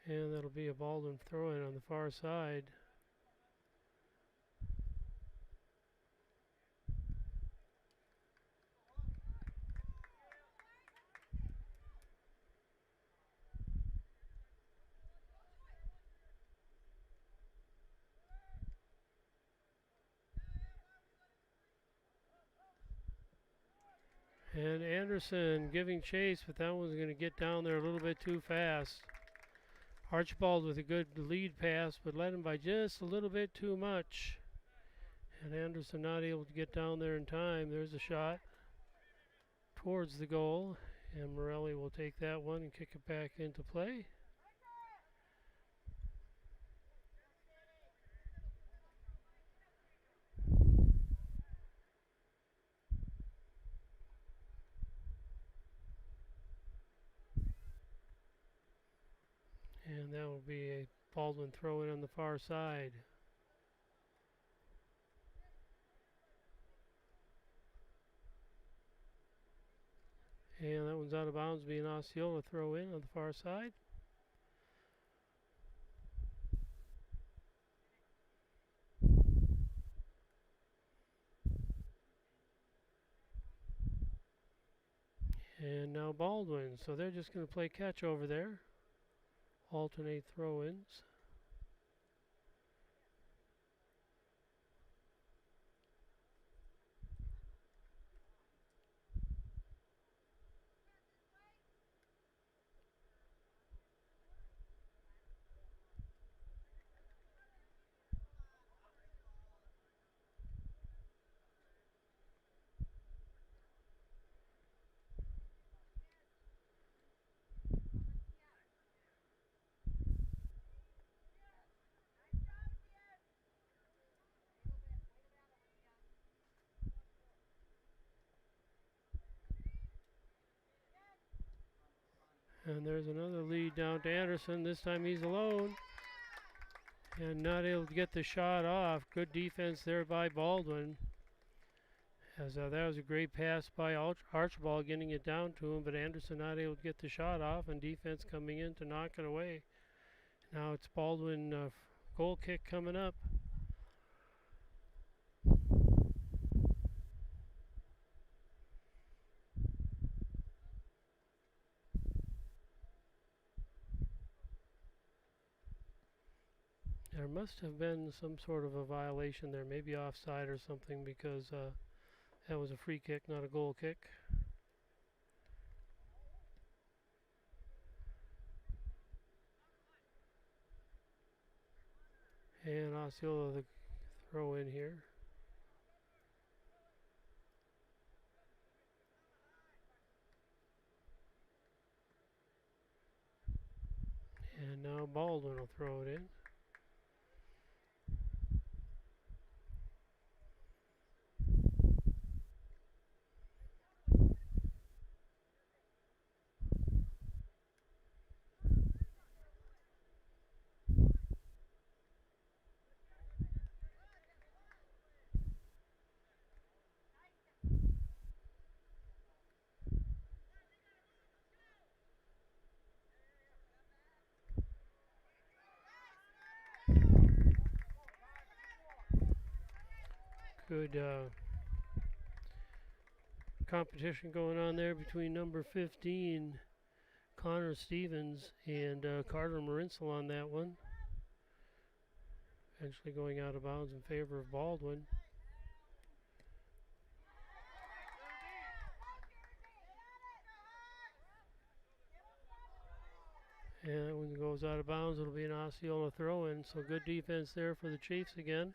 And that'll be a Baldwin throw-in on the far side. And Anderson giving chase, but that one's going to get down there a little bit too fast. Archibald with a good lead pass, but led him by just a little bit too much. And Anderson not able to get down there in time. There's a shot towards the goal. And Morelli will take that one and kick it back into play. And that will be a Baldwin throw in on the far side. And that one's out of bounds, being Osceola throw in on the far side. And now Baldwin, so they're just going to play catch over there. Alternate throw-ins. And there's another lead down to Anderson. This time he's alone. And not able to get the shot off. Good defense there by Baldwin. As that was a great pass by Archibald getting it down to him, but Anderson not able to get the shot off, and defense coming in to knock it away. Now it's Baldwin goal kick coming up. There must have been some sort of a violation there, maybe offside or something, because that was a free kick, not a goal kick. And Osceola the throw in here. And now Baldwin will throw it in. Good competition going on there between number 15, Connor Stevens, and Carter Marinsel on that one. Eventually going out of bounds in favor of Baldwin. And when it goes out of bounds, it'll be an Osceola throw-in. So good defense there for the Chiefs again.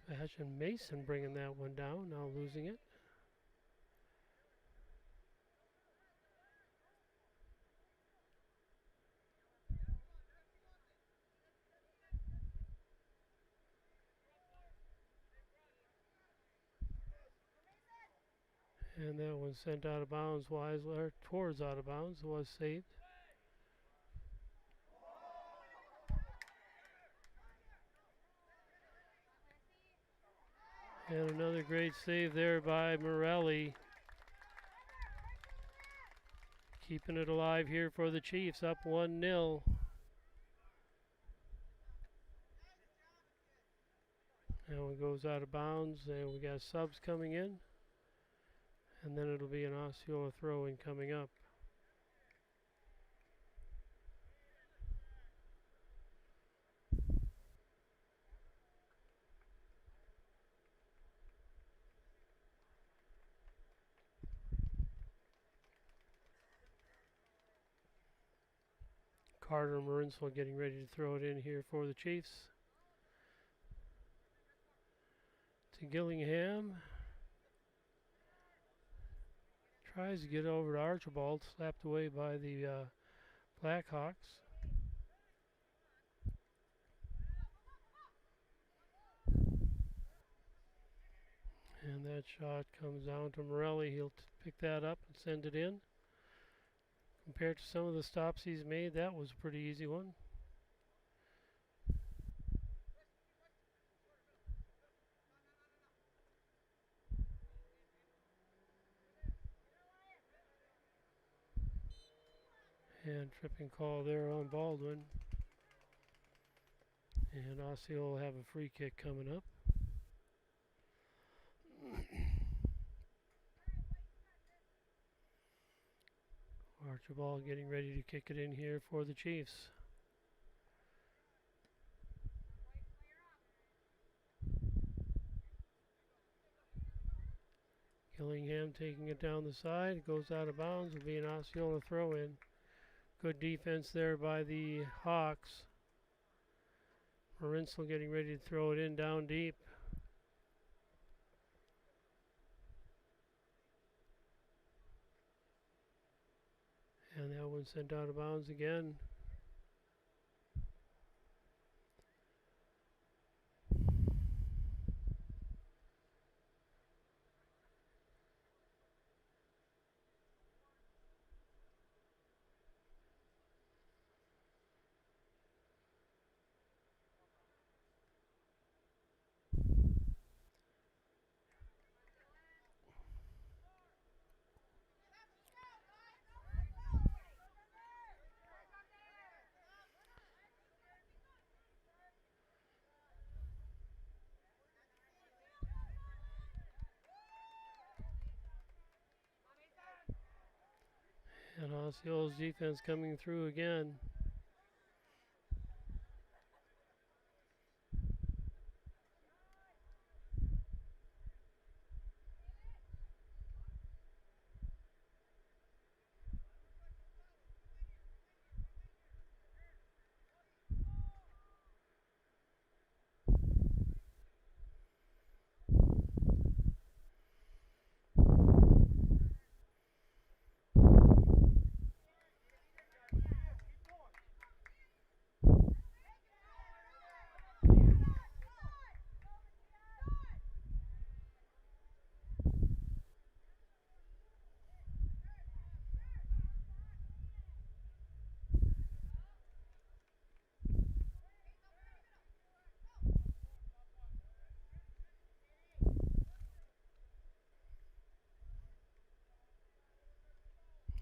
Sebastian Mason bringing that one down, now losing it. And that one sent out of bounds, Weisler towards out of bounds, was saved. And another great save there by Morelli. Keeping it alive here for the Chiefs, up 1-0. Now it goes out of bounds, and we got subs coming in. And then it'll be an Osceola throw-in coming up. Carter Marinsel getting ready to throw it in here for the Chiefs. to Gillingham. Tries to get over to Archibald, slapped away by the Blackhawks. And that shot comes down to Morelli. He'll pick that up and send it in. Compared to some of the stops he's made, that was a pretty easy one. And tripping call there on Baldwin. And Osceola will have a free kick coming up. Archibald getting ready to kick it in here for the Chiefs. Gillingham taking it down the side. It goes out of bounds. Will be an Osceola throw in. Good defense there by the Hawks. Marinsel getting ready to throw it in down deep. And that one sent out of bounds again. And Osceola's defense coming through again.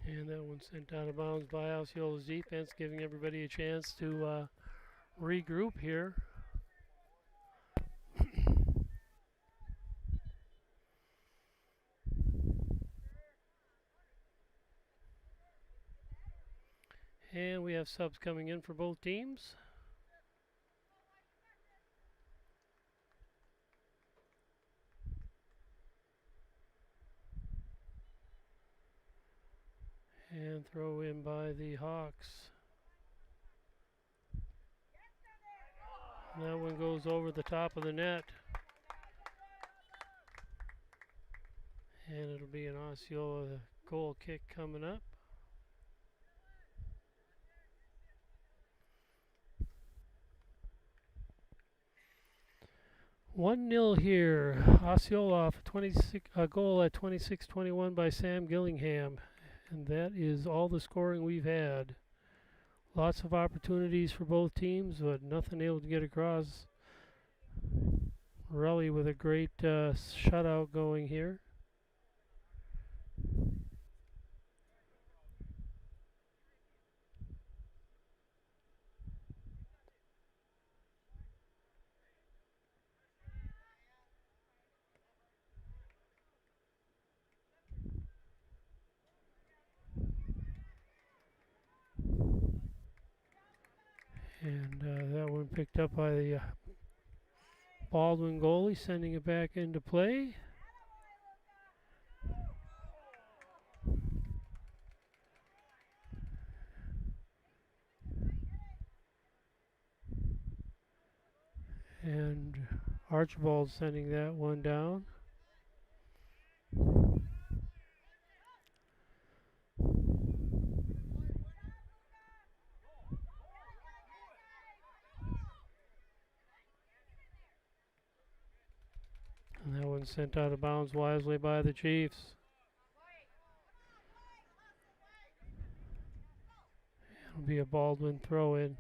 And that one sent out of bounds by Osceola's defense, giving everybody a chance to regroup here. And we have subs coming in for both teams. And throw in by the Hawks. And that one goes over the top of the net. And it'll be an Osceola goal kick coming up. 1-0 here. Osceola off a goal at 26-21 by Sam Gillingham. And that is all the scoring we've had. Lots of opportunities for both teams, but nothing able to get across. Morelli with a great shutout going here. And that one picked up by the Baldwin goalie, sending it back into play. And Archibald sending that one down. And that one sent out of bounds wisely by the Chiefs. It'll be a Baldwin throw in.